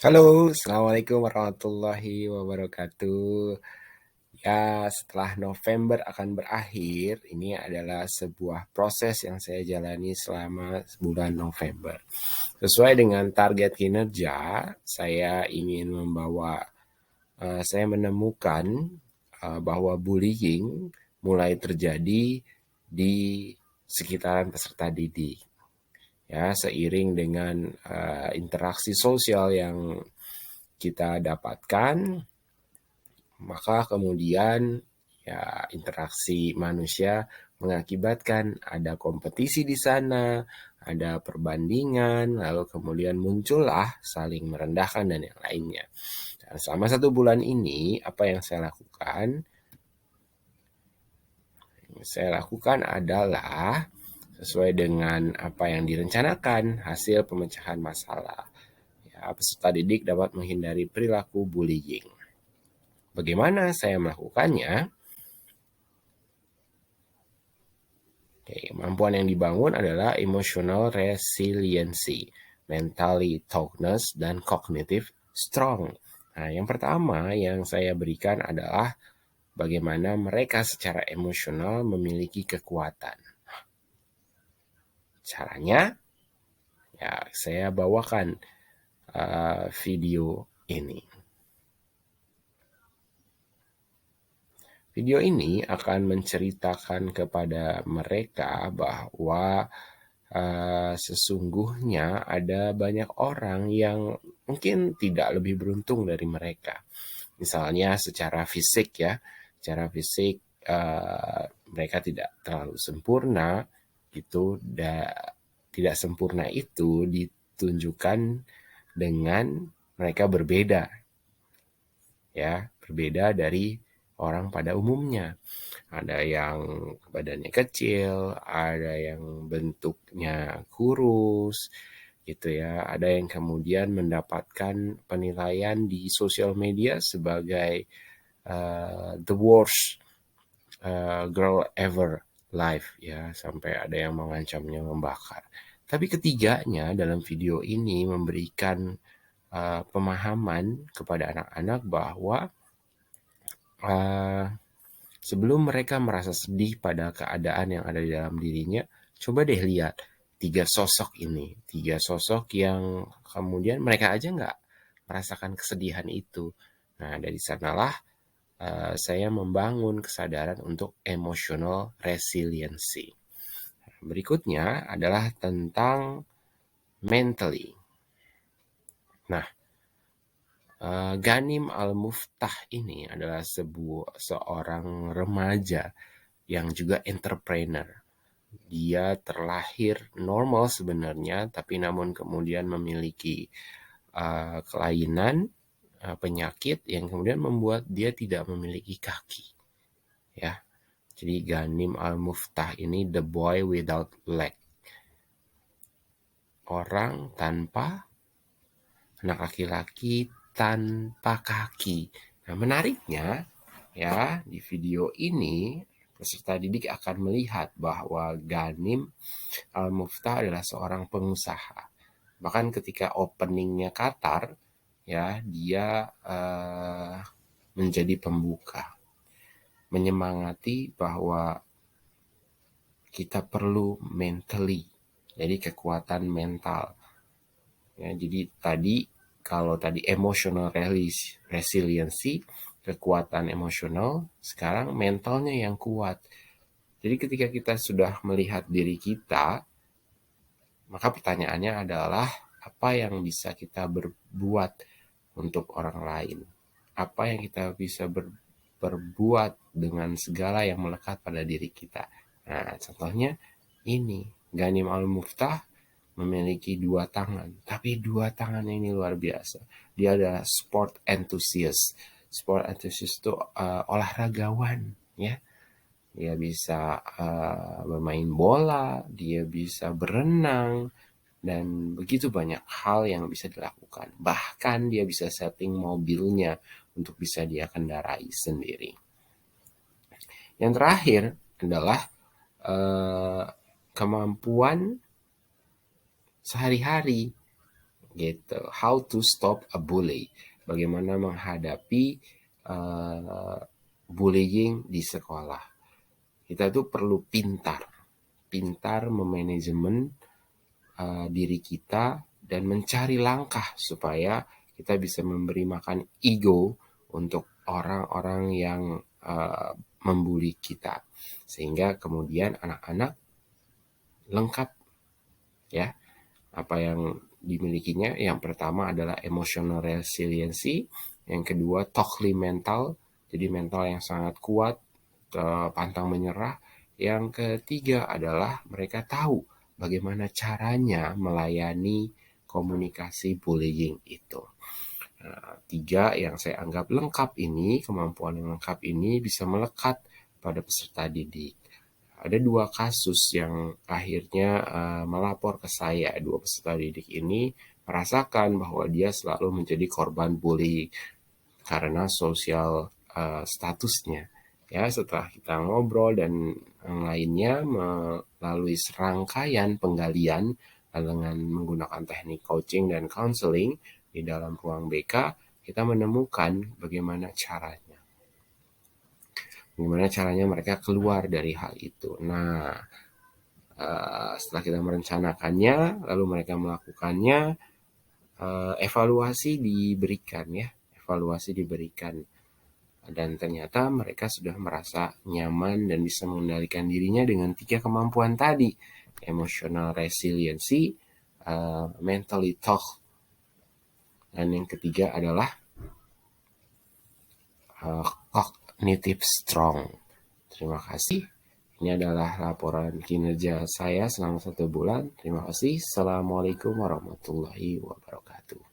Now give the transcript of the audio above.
Halo, Assalamualaikum warahmatullahi wabarakatuh. Ya, setelah November akan berakhir, ini adalah sebuah proses yang saya jalani selama bulan November. Sesuai dengan target kinerja, saya ingin saya menemukan bahwa bullying mulai terjadi di sekitaran peserta didik. Ya, seiring dengan interaksi sosial yang kita dapatkan, maka kemudian ya interaksi manusia mengakibatkan ada kompetisi di sana, ada perbandingan, lalu kemudian muncullah saling merendahkan dan yang lainnya. Dan selama 1 bulan ini, apa yang saya lakukan? Yang saya lakukan adalah sesuai dengan apa yang direncanakan, hasil pemecahan masalah. Ya, peserta didik dapat menghindari perilaku bullying. Bagaimana saya melakukannya? Oke, kemampuan yang dibangun adalah emotional resiliency, mentally toughness, dan cognitive strong. Nah, yang pertama yang saya berikan adalah bagaimana mereka secara emosional memiliki kekuatan. Caranya, ya saya bawakan video ini. Video ini akan menceritakan kepada mereka bahwa sesungguhnya ada banyak orang yang mungkin tidak lebih beruntung dari mereka. Misalnya secara fisik ya, secara fisik mereka tidak terlalu sempurna gitu. Tidak sempurna itu ditunjukkan dengan mereka berbeda ya, berbeda dari orang pada umumnya. Ada yang badannya kecil, ada yang bentuknya kurus, gitu ya. Ada yang kemudian mendapatkan penilaian di sosial media sebagai the worst girl ever live ya, sampai ada yang mengancamnya membakar. Tapi ketiganya dalam video ini memberikan pemahaman kepada anak-anak bahwa uh, sebelum mereka merasa sedih pada keadaan yang ada di dalam dirinya, coba deh lihat 3 sosok ini. 3 sosok yang kemudian mereka aja nggak merasakan kesedihan itu. Nah, dari sanalah saya membangun kesadaran untuk emotional resiliency. Berikutnya adalah tentang mentally. Nah, Ghanim Al-Muftah ini adalah seorang remaja yang juga entrepreneur. Dia terlahir normal sebenarnya, tapi namun kemudian memiliki kelainan, penyakit yang kemudian membuat dia tidak memiliki kaki. Ya, jadi Ghanim Al-Muftah ini the boy without leg, orang tanpa, anak laki-laki tanpa kaki. Nah, menariknya ya, di video ini peserta didik akan melihat bahwa Ghanim Al-Muftah adalah seorang pengusaha. Bahkan ketika openingnya Qatar, ya dia menjadi pembuka, menyemangati bahwa kita perlu mentally, jadi kekuatan mental. Ya, jadi kalau tadi emotional resiliency, kekuatan emosional, sekarang mentalnya yang kuat. Jadi ketika kita sudah melihat diri kita, maka pertanyaannya adalah apa yang bisa kita berbuat untuk orang lain? Apa yang kita bisa berbuat dengan segala yang melekat pada diri kita? Nah, contohnya ini, Ghanim Al-Muftah memiliki 2 tangan, tapi 2 tangannya ini luar biasa. Dia adalah sport enthusiast. Sport enthusiast itu olahragawan, ya. Dia bisa bermain bola, dia bisa berenang, dan begitu banyak hal yang bisa dilakukan. Bahkan dia bisa setting mobilnya untuk bisa dia kendarai sendiri. Yang terakhir adalah kemampuan sehari-hari gitu. How to stop a bully. Bagaimana menghadapi bullying di sekolah. Kita tuh perlu pintar memanajemen diri kita dan mencari langkah supaya kita bisa memberi makan ego untuk orang-orang yang membuli kita, sehingga kemudian anak-anak lengkap ya apa yang dimilikinya. Yang pertama adalah emotional resiliency, yang kedua Tokli mental, jadi mental yang sangat kuat, pantang menyerah. Yang ketiga adalah mereka tahu bagaimana caranya melayani komunikasi bullying itu. Nah, 3 yang saya anggap lengkap ini, kemampuan yang lengkap ini bisa melekat pada peserta didik. Ada 2 kasus yang akhirnya melapor ke saya. 2 peserta didik ini merasakan bahwa dia selalu menjadi korban bullying karena sosial statusnya. Ya, setelah kita ngobrol dan yang lainnya melalui serangkaian penggalian dengan menggunakan teknik coaching dan counseling di dalam ruang BK, kita menemukan bagaimana caranya mereka keluar dari hal itu. Nah, setelah kita merencanakannya, lalu mereka melakukannya, evaluasi diberikan. Dan ternyata mereka sudah merasa nyaman dan bisa mengendalikan dirinya dengan 3 kemampuan tadi. Emotional resiliency, mentally tough, dan yang ketiga adalah cognitive strong. Terima kasih. Ini adalah laporan kinerja saya selama 1 bulan. Terima kasih. Assalamualaikum warahmatullahi wabarakatuh.